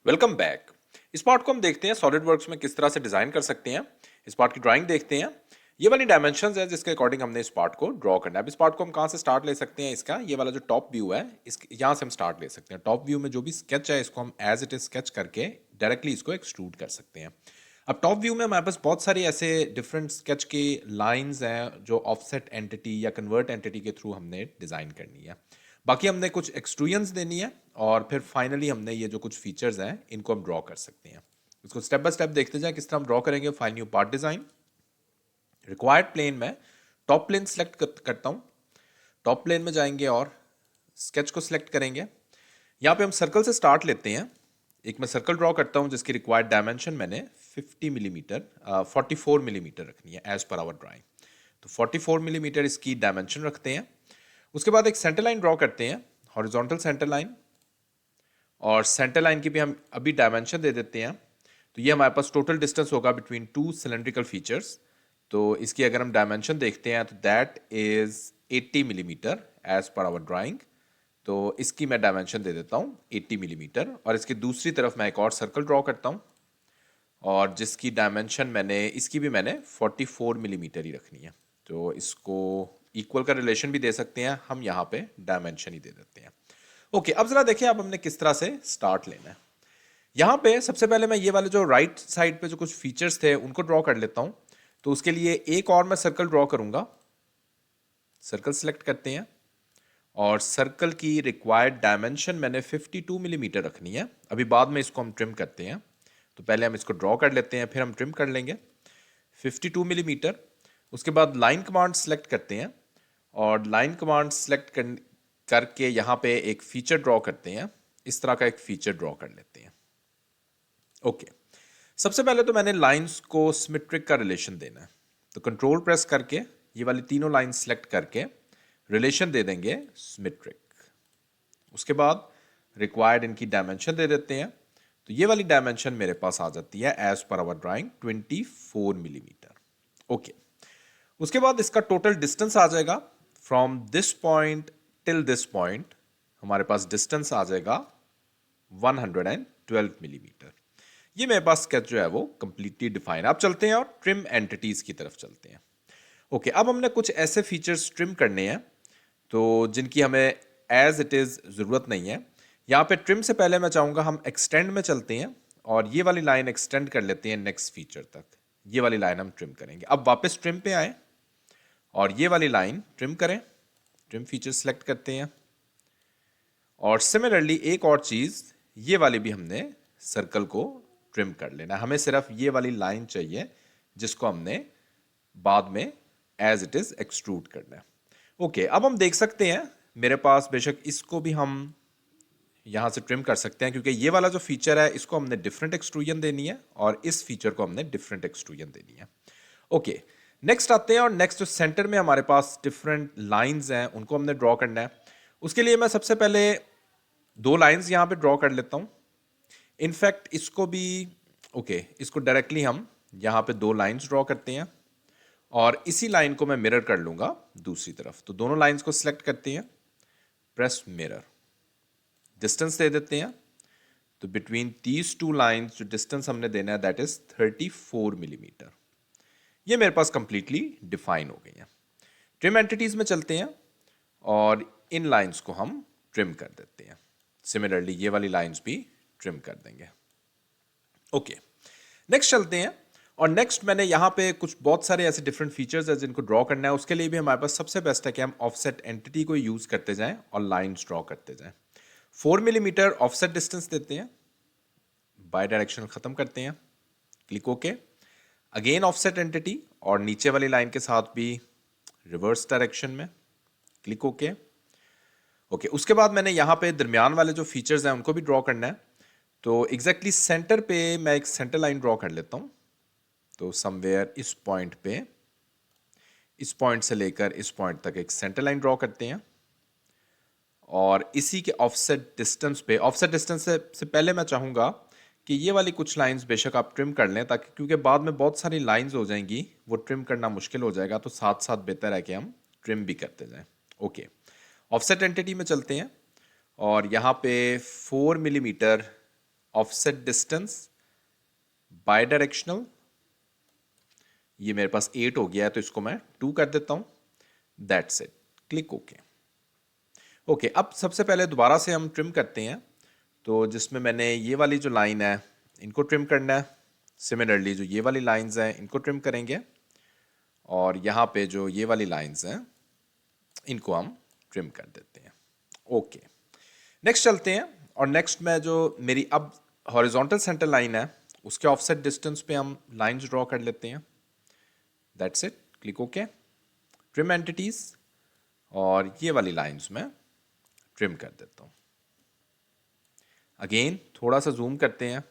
Welcome back. इस part को हम देखते हैं सॉलिड वर्क्स में किस तरह से डिजाइन कर सकते हैं। इस पार्ट की ड्राइंग देखते हैं। ये वाली डायमेंशंस है जिसके अकॉर्डिंग हमने इस पार्ट को ड्रॉ करना है। अब इस पार्ट को हम कहाँ से स्टार्ट ले सकते हैं? इसका ये वाला जो टॉप व्यू है इस यहाँ से हम स्टार्ट ले सकते हैं। टॉप व्यू में जो भी स्केच है इसको हम एज इट इज स्केच करके डायरेक्टली इसको एक्सट्रूड कर सकते हैं। अब टॉप व्यू में हमारे पास बहुत सारी ऐसे डिफरेंट स्केच की लाइंस हैं जो ऑफसेट एंटिटी या कन्वर्ट एंटिटी के थ्रू हमने डिज़ाइन करनी है। बाकी हमने कुछ एक्सट्रूजन्स देनी है और फिर फाइनली हमने ये जो कुछ फीचर्स हैं इनको हम ड्रॉ कर सकते हैं। इसको स्टेप बाय स्टेप देखते जाएं किस तरह हम ड्रॉ करेंगे। File new part design, required plane में टॉप प्लेन सेलेक्ट करता हूँ। टॉप प्लेन में जाएंगे और स्केच को सिलेक्ट करेंगे। यहाँ पे हम सर्कल से स्टार्ट लेते हैं। एक मैं सर्कल ड्रॉ करता हूँ जिसकी रिक्वायर्ड डायमेंशन मैंने 50 मिलीमीटर 44 मिलीमीटर रखनी है एज पर आवर ड्राइंग। तो 44 मिलीमीटर इसकी डायमेंशन रखते हैं। उसके बाद एक सेंटर लाइन ड्रॉ करते हैं, हॉरिजॉन्टल सेंटर लाइन, और सेंटर लाइन की भी हम अभी डायमेंशन दे देते हैं। तो ये हमारे पास टोटल डिस्टेंस होगा बिटवीन टू सिलेंड्रिकल फीचर्स। तो इसकी अगर हम डायमेंशन देखते हैं तो that is 80 millimetre as per our drawing. तो इसकी मैं डायमेंशन दे देता हूँ 80 मिलीमीटर। और इसकी दूसरी तरफ मैं एक और सर्कल ड्रॉ करता हूँ और जिसकी डायमेंशन इसकी भी मैंने 44 मिलीमीटर ही रखनी है। तो इसको इक्वल का रिलेशन भी दे सकते हैं, हम यहाँ पे डायमेंशन ही दे देते हैं। ओके, अब जरा देखिए अब हमने किस तरह से स्टार्ट लेना है। यहाँ पे सबसे पहले मैं ये वाले जो राइट साइड पे जो कुछ फीचर्स थे उनको ड्रॉ कर लेता हूँ। तो उसके लिए एक और मैं सर्कल ड्रॉ करूंगा। सर्कल सिलेक्ट करते हैं और सर्कल की रिक्वायर्ड डायमेंशन मैंने 52 मिलीमीटर रखनी है। अभी बाद में इसको हम ट्रिम करते हैं, तो पहले हम इसको ड्रॉ कर लेते हैं फिर हम ट्रिम कर लेंगे 52 मिलीमीटर। उसके बाद लाइन कमांड सेलेक्ट करते हैं और लाइन कमांड सेलेक्ट करके यहाँ पे एक फीचर ड्रॉ करते हैं। इस तरह का एक फीचर ड्रॉ कर लेते हैं। ओके, सबसे पहले तो मैंने लाइंस को सिमेट्रिक का रिलेशन देना है। तो कंट्रोल प्रेस करके ये वाली तीनों लाइन सेलेक्ट करके रिलेशन दे देंगे सिमेट्रिक। उसके बाद रिक्वायर्ड इनकी डायमेंशन दे देते हैं। तो ये वाली डायमेंशन मेरे पास आ जाती है as per our drawing 24 millimetre. Okay, उसके बाद इसका टोटल डिस्टेंस आ जाएगा from this point till this point. हमारे पास डिस्टेंस आ जाएगा 112 मिलीमीटर। ये मेरे पास स्केच जो है वो कंप्लीटली डिफाइन है। अब चलते हैं और ट्रिम एंटिटीज की तरफ चलते हैं। ओके, अब हमने कुछ ऐसे फीचर्स ट्रिम करने हैं तो जिनकी हमें एज इट इज जरूरत नहीं है। यहाँ पे ट्रिम से पहले मैं चाहूंगा हम एक्सटेंड में चलते हैं और ये वाली लाइन एक्सटेंड कर लेते हैं नेक्स्ट फीचर तक। ये वाली लाइन हम ट्रिम करेंगे। अब वापस ट्रिम पे आए और ये वाली लाइन ट्रिम करें। ट्रिम फीचर सेलेक्ट करते हैं और सिमिलरली एक और चीज, ये वाली भी हमने सर्कल को ट्रिम कर लेना। हमें सिर्फ ये वाली लाइन चाहिए जिसको हमने बाद में एज इट इज एक्सट्रूड करना है। ओके, अब हम देख सकते हैं मेरे पास बेशक इसको भी हम यहां से ट्रिम कर सकते हैं क्योंकि ये वाला जो फीचर है इसको हमने डिफरेंट एक्सट्रूजन देनी है और इस फीचर को हमने डिफरेंट एक्सट्रूजन देनी है। ओके, नेक्स्ट आते हैं और नेक्स्ट जो सेंटर में हमारे पास डिफरेंट लाइंस हैं उनको हमने ड्रॉ करना है। उसके लिए मैं सबसे पहले दो लाइंस यहां पे ड्रॉ कर लेता हूं। इनफैक्ट इसको भी ओके, इसको डायरेक्टली हम यहां पे दो लाइंस ड्रॉ करते हैं और इसी लाइन को मैं मिरर कर लूंगा दूसरी तरफ। तो दोनों लाइंस को सिलेक्ट करते हैं, प्रेस मिरर, डिस्टेंस दे देते हैं। तो बिटवीन दीज टू लाइंस जो डिस्टेंस हमने देना है दैट इज 34 मिलीमीटर। ये मेरे पास कंप्लीटली डिफाइन हो गई है। ट्रिम एंटिटीज में चलते हैं और इन लाइंस को हम ट्रिम कर देते हैं। सिमिलरली ये वाली लाइंस भी ट्रिम कर देंगे। ओके, नेक्स्ट चलते हैं और नेक्स्ट मैंने यहाँ पे कुछ बहुत सारे ऐसे डिफरेंट फीचर्स हैं जिनको ड्रॉ करना है। उसके लिए भी हमारे पास सबसे बेस्ट है कि हम ऑफसेट एंटिटी को यूज करते जाएं और लाइंस ड्रॉ करते जाएं। 4 मिलीमीटर ऑफसेट डिस्टेंस देते हैं, बाय डायरेक्शनल खत्म करते हैं, click okay. Again offset entity और नीचे वाली लाइन के साथ भी रिवर्स डायरेक्शन में, क्लिक ओके। ओके, उसके बाद मैंने यहाँ पे दरमियान वाले जो फीचर्स हैं उनको भी ड्रॉ करना है। तो एग्जैक्टली सेंटर पे मैं एक सेंटर लाइन ड्रॉ कर लेता हूँ। तो समवेयर इस पॉइंट पे, इस पॉइंट से लेकर इस पॉइंट तक एक सेंटर लाइन ड्रॉ करते हैं और इसी के ऑफसेट डिस्टेंस पे, ऑफसेट डिस्टेंस से पहले मैं चाहूँगा कि ये वाली कुछ लाइंस बेशक आप ट्रिम कर लें ताकि, क्योंकि बाद में बहुत सारी लाइंस हो जाएंगी, वो ट्रिम करना मुश्किल हो जाएगा। तो साथ साथ बेहतर है कि हम ट्रिम भी करते जाएं। ओके, ऑफसेट एंटिटी में चलते हैं और यहाँ पे 4 millimetre offset distance, bidirectional, ये मेरे पास 8 हो गया है तो इसको मैं 2 कर देता हूं। That's it, click okay. Okay, अब सबसे पहले दोबारा से हम ट्रिम करते हैं। तो जिसमें मैंने ये वाली जो लाइन है इनको ट्रिम करना है, सिमिलरली जो ये वाली लाइंस हैं इनको ट्रिम करेंगे, और यहाँ पे जो ये वाली लाइंस हैं इनको हम ट्रिम कर देते हैं। ओके, नेक्स्ट चलते हैं, और नेक्स्ट में जो मेरी अब हॉरिजॉन्टल सेंटर लाइन है उसके ऑफसेट डिस्टेंस पे हम लाइंस ड्रॉ कर लेते हैं। That's it, click okay. Trim entities, और ये वाली लाइंस में ट्रिम कर देता हूँ। अगेन थोड़ा सा जूम करते हैं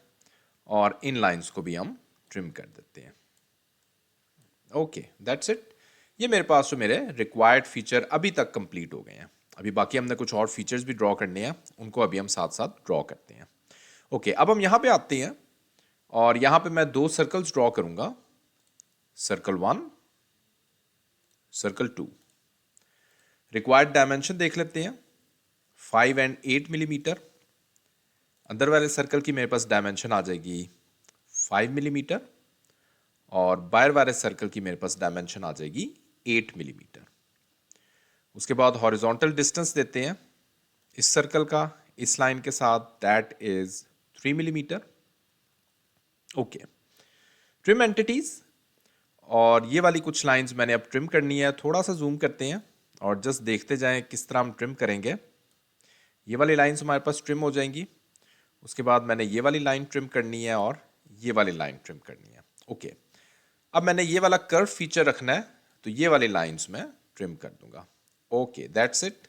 और इन लाइंस को भी हम ट्रिम कर देते हैं। Okay, that's it. ये मेरे पास जो मेरे रिक्वायर्ड फीचर अभी तक कंप्लीट हो गए हैं। अभी बाकी हमने कुछ और फीचर्स भी ड्रॉ करने हैं, उनको अभी हम साथ साथ ड्रॉ करते हैं। ओके, अब हम यहाँ पे आते हैं और यहाँ पे मैं 2 सर्कल्स ड्रॉ करूंगा, सर्कल 1, सर्कल 2। रिक्वायर्ड डायमेंशन देख लेते हैं, 5 एंड 8 मिलीमीटर। अंदर वाले सर्कल की मेरे पास डायमेंशन आ जाएगी 5 मिलीमीटर, और बाहर वाले सर्कल की मेरे पास डायमेंशन आ जाएगी 8 मिलीमीटर। उसके बाद हॉरिजॉन्टल डिस्टेंस देते हैं इस सर्कल का इस लाइन के साथ, that is 3 millimetre. Okay, trim entities, और ये वाली कुछ लाइंस मैंने अब ट्रिम करनी है। थोड़ा सा जूम करते हैं और जस्ट देखते जाएं किस तरह हम ट्रिम करेंगे। ये वाली लाइंस हमारे पास ट्रिम हो जाएंगी। उसके बाद मैंने ये वाली लाइन ट्रिम करनी है और ये वाली लाइन ट्रिम करनी है। ओके, अब मैंने ये वाला कर्व फीचर रखना है तो ये वाली लाइंस में ट्रिम कर दूंगा। Okay, that's it.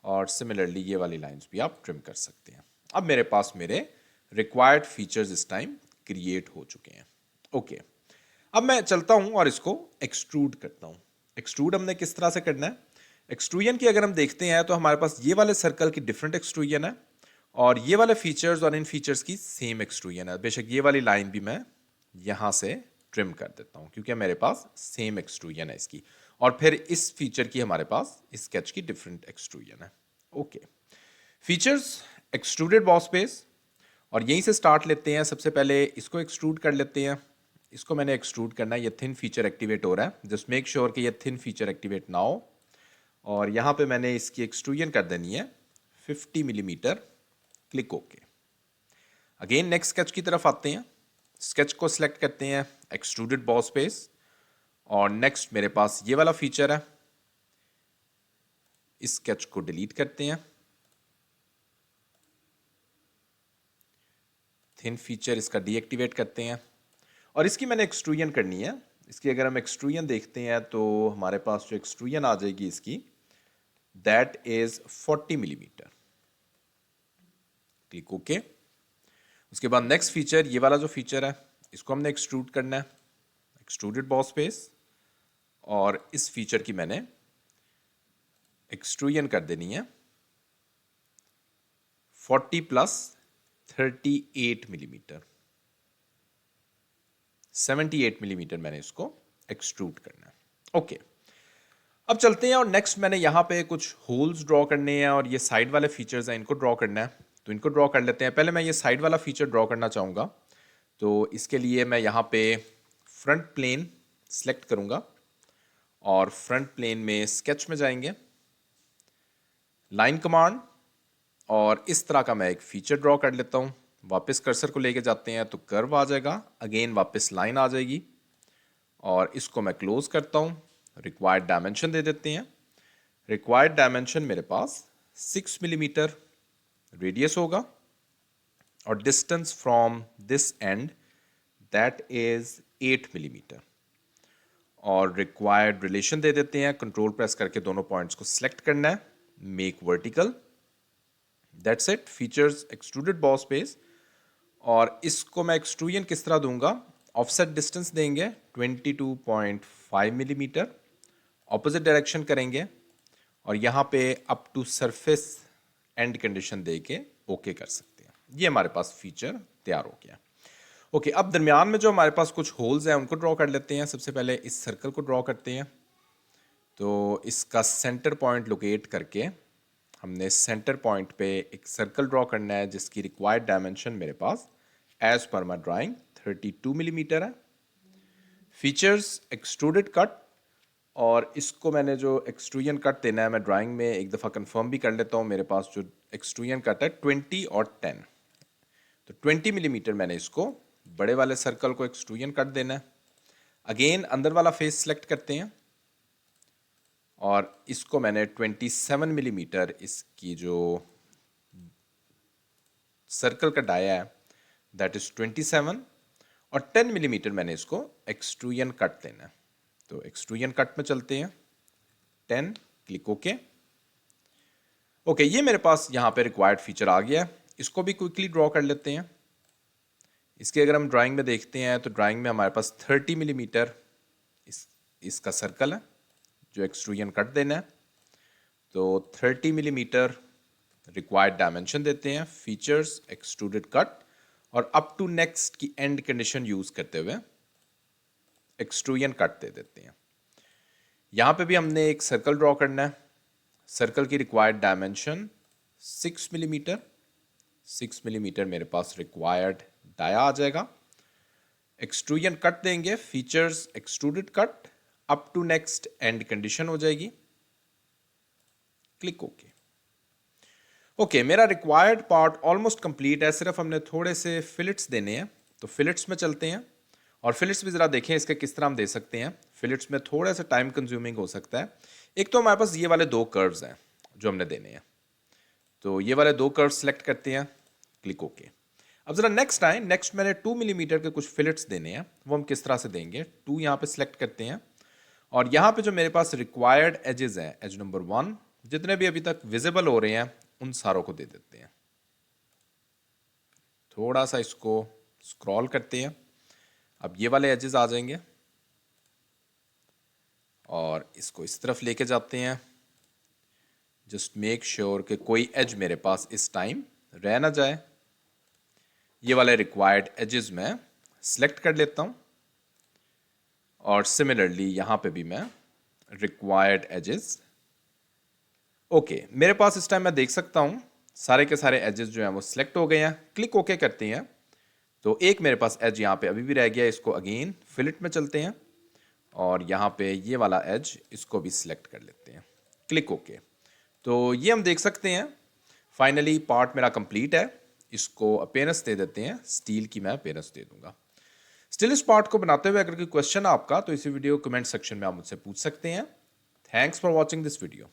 और सिमिलरली ये वाली लाइंस भी आप ट्रिम कर सकते हैं। अब मेरे पास मेरे रिक्वायर्ड फीचर्स इस टाइम क्रिएट हो चुके हैं। ओके, अब मैं चलता हूं और इसको एक्सट्रूड करता हूं। एक्सट्रूड हमने किस तरह से करना है, एक्सट्रूजन की अगर हम देखते हैं तो हमारे पास ये वाले सर्कल की डिफरेंट एक्सट्रूजन है, और ये वाले फीचर्स और इन फीचर्स की सेम एक्सट्रूजन है। बेशक ये वाली लाइन भी मैं यहां से ट्रिम कर देता हूं क्योंकि मेरे पास सेम एक्सट्रूजन है इसकी, और फिर इस फीचर की हमारे पास इस स्केच की डिफरेंट एक्सट्रूजन है। Okay, features, extruded boss base, और यहीं से स्टार्ट लेते हैं। सबसे पहले इसको एक्सट्रूड कर लेते हैं। इसको मैंने एक्सट्रूड करना है, ये थिन फीचर एक्टिवेट हो रहा है। जस्ट मेक श्योर कि ये थिन फीचर एक्टिवेट ना हो, और यहाँ पे मैंने इसकी एक्सट्रूजन कर देनी है 50 millimetre. Click okay. Again next sketch की तरफ आते हैं। स्केच को सिलेक्ट करते हैं, एक्सट्रूडेड बॉस बेस, और नेक्स्ट मेरे पास ये वाला फीचर है। इस स्केच को डिलीट करते हैं। थिन फीचर इसका डीएक्टिवेट करते हैं, और इसकी मैंने एक्सट्रूजन करनी है। इसकी अगर हम एक्सट्रूजन देखते हैं तो हमारे पास जो एक्सट्रूजन आ जाएगी इसकी, that is 40 millimetre. Click okay. उसके बाद नेक्स्ट फीचर, ये वाला जो फीचर है इसको हमने एक्सट्रूड करना है, एक्सट्रूडेड बॉस बेस, और इस फीचर की मैंने एक्सट्रूजन कर देनी है 40 प्लस 38 मिलीमीटर, 78 मिलीमीटर मैंने इसको एक्सट्रूड करना है। ओके, अब चलते हैं और नेक्स्ट मैंने यहाँ पे कुछ होल्स ड्रॉ करने हैं, और ये साइड वाले फीचर्स हैं इनको ड्रॉ करना है, तो इनको ड्रॉ कर लेते हैं। पहले मैं ये साइड वाला फीचर ड्रॉ करना चाहूँगा, तो इसके लिए मैं यहाँ पे फ्रंट प्लेन सेलेक्ट करूँगा, और फ्रंट प्लेन में स्केच में जाएंगे, लाइन कमांड, और इस तरह का मैं एक फीचर ड्रॉ कर लेता हूँ। वापस कर्सर को लेके जाते हैं तो कर्व आ जाएगा, अगेन वापस लाइन आ जाएगी, और इसको मैं क्लोज करता हूँ। रिक्वायर्ड डायमेंशन दे देते हैं। रिक्वायर्ड डायमेंशन मेरे पास 6 मिलीमीटर रेडियस होगा, और distance from this and that is 8 millimetre, और रिक्वायर्ड रिलेशन दे देते हैं। कंट्रोल प्रेस करके दोनों पॉइंट्स को सिलेक्ट करना है, make vertical, that's it. Features, extruded boss base, और इसको मैं एक्सट्रूजन किस तरह दूंगा, ऑफसेट डिस्टेंस देंगे 22.5 मिलीमीटर, ऑपोजिट डायरेक्शन करेंगे, और यहाँ पे up to surface and condition दे के ओके कर सकते हैं। ये हमारे पास फीचर तैयार हो गया। ओके, अब दरमियान में जो हमारे पास कुछ होल्स हैं उनको ड्रॉ कर लेते हैं। सबसे पहले इस सर्कल को ड्रॉ करते हैं, तो इसका सेंटर पॉइंट लोकेट करके हमने सेंटर पॉइंट पे एक सर्कल ड्रॉ करना है जिसकी रिक्वायर्ड डायमेंशन मेरे पास as per my drawing 32 millimetre है। फीचर्स एक्सट्रूडेड कट, और इसको मैंने जो एक्सट्रूजन कट देना है मैं ड्राइंग में एक दफ़ा कंफर्म भी कर लेता हूँ। मेरे पास जो एक्सट्रूजन कट है 20 और 10, तो 20 मिलीमीटर मैंने इसको बड़े वाले सर्कल को एक्सट्रूजन कट देना है। अगेन अंदर वाला फेस सेलेक्ट करते हैं और इसको मैंने 27 मिलीमीटर इसकी जो सर्कल का डाया है दैट इज 27, और 10 मिलीमीटर मैंने इसको एक्सट्रूजन कट देना है। तो एक्सट्रूजन कट में चलते हैं, 10, क्लिक ओके। ओके, ये मेरे पास यहाँ पे रिक्वायर्ड फीचर आ गया है। इसको भी क्विकली ड्रॉ कर लेते हैं। इसके अगर हम ड्राइंग में देखते हैं तो ड्राइंग में हमारे पास 30 मिलीमीटर इसका सर्कल है जो एक्सट्रूजन कट देना है। तो 30 मिलीमीटर रिक्वायर्ड डायमेंशन देते हैं, फीचर्स एक्सट्रूडेड कट, और अप टू नेक्स्ट की एंड कंडीशन यूज करते हुए एक्सट्रूजन कट दे देते हैं। यहां पे भी हमने एक सर्कल ड्रॉ करना है। सर्कल की रिक्वायर्ड डायमेंशन 6 मिलीमीटर, 6 मिलीमीटर मेरे पास रिक्वायर्ड डाया आ जाएगा। एक्सट्रूजन कट देंगे, features extruded cut, up to next end condition हो जाएगी, क्लिक ओके। ओके, मेरा रिक्वायर्ड पार्ट ऑलमोस्ट कंप्लीट है, सिर्फ हमने थोड़े से फिलिट्स देने हैं। तो फिलिट्स में चलते हैं, और फिलिट्स भी ज़रा देखें इसके किस तरह हम दे सकते हैं। फिलिट्स में थोड़ा सा टाइम कंज्यूमिंग हो सकता है। एक तो हमारे पास ये वाले 2 कर्व्स हैं जो हमने देने हैं, तो ये वाले 2 कर्व्स सेलेक्ट करते हैं, क्लिक ओके। अब ज़रा नेक्स्ट आए, नेक्स्ट मैंने 2 मिलीमीटर के कुछ फिलिट्स देने हैं, वो हम किस तरह से देंगे। 2 यहाँ पे सिलेक्ट करते हैं, और यहाँ पे जो मेरे पास रिक्वायर्ड एजेस हैं, एज नंबर 1, जितने भी अभी तक विजिबल हो रहे हैं उन सारों को दे देते हैं। थोड़ा सा इसको स्क्रॉल करते हैं, अब ये वाले एजेस आ जाएंगे, और इसको इस तरफ लेके जाते हैं। जस्ट मेक श्योर कि कोई एज मेरे पास इस टाइम रह ना जाए। ये वाले रिक्वायर्ड एजेस मैं सिलेक्ट कर लेता हूँ, और सिमिलरली यहाँ पे भी मैं रिक्वायर्ड एजेस। ओके, मेरे पास इस टाइम मैं देख सकता हूँ सारे के सारे एजेस जो हैं वो सिलेक्ट हो गए हैं। क्लिक ओके करते हैं, तो एक मेरे पास एज यहाँ पे अभी भी रह गया, इसको अगेन फिलिट में चलते हैं, और यहाँ पे ये वाला एज इसको भी सिलेक्ट कर लेते हैं, क्लिक ओके। तो ये हम देख सकते हैं फाइनली पार्ट मेरा कंप्लीट है। इसको अपीयरेंस दे देते हैं, स्टील की मैं अपीयरेंस दे दूंगा। स्टिल इस पार्ट को बनाते हुए अगर कोई क्वेश्चन आपका तो इसी वीडियो कमेंट सेक्शन में आप मुझसे पूछ सकते हैं। Thanks for watching this video.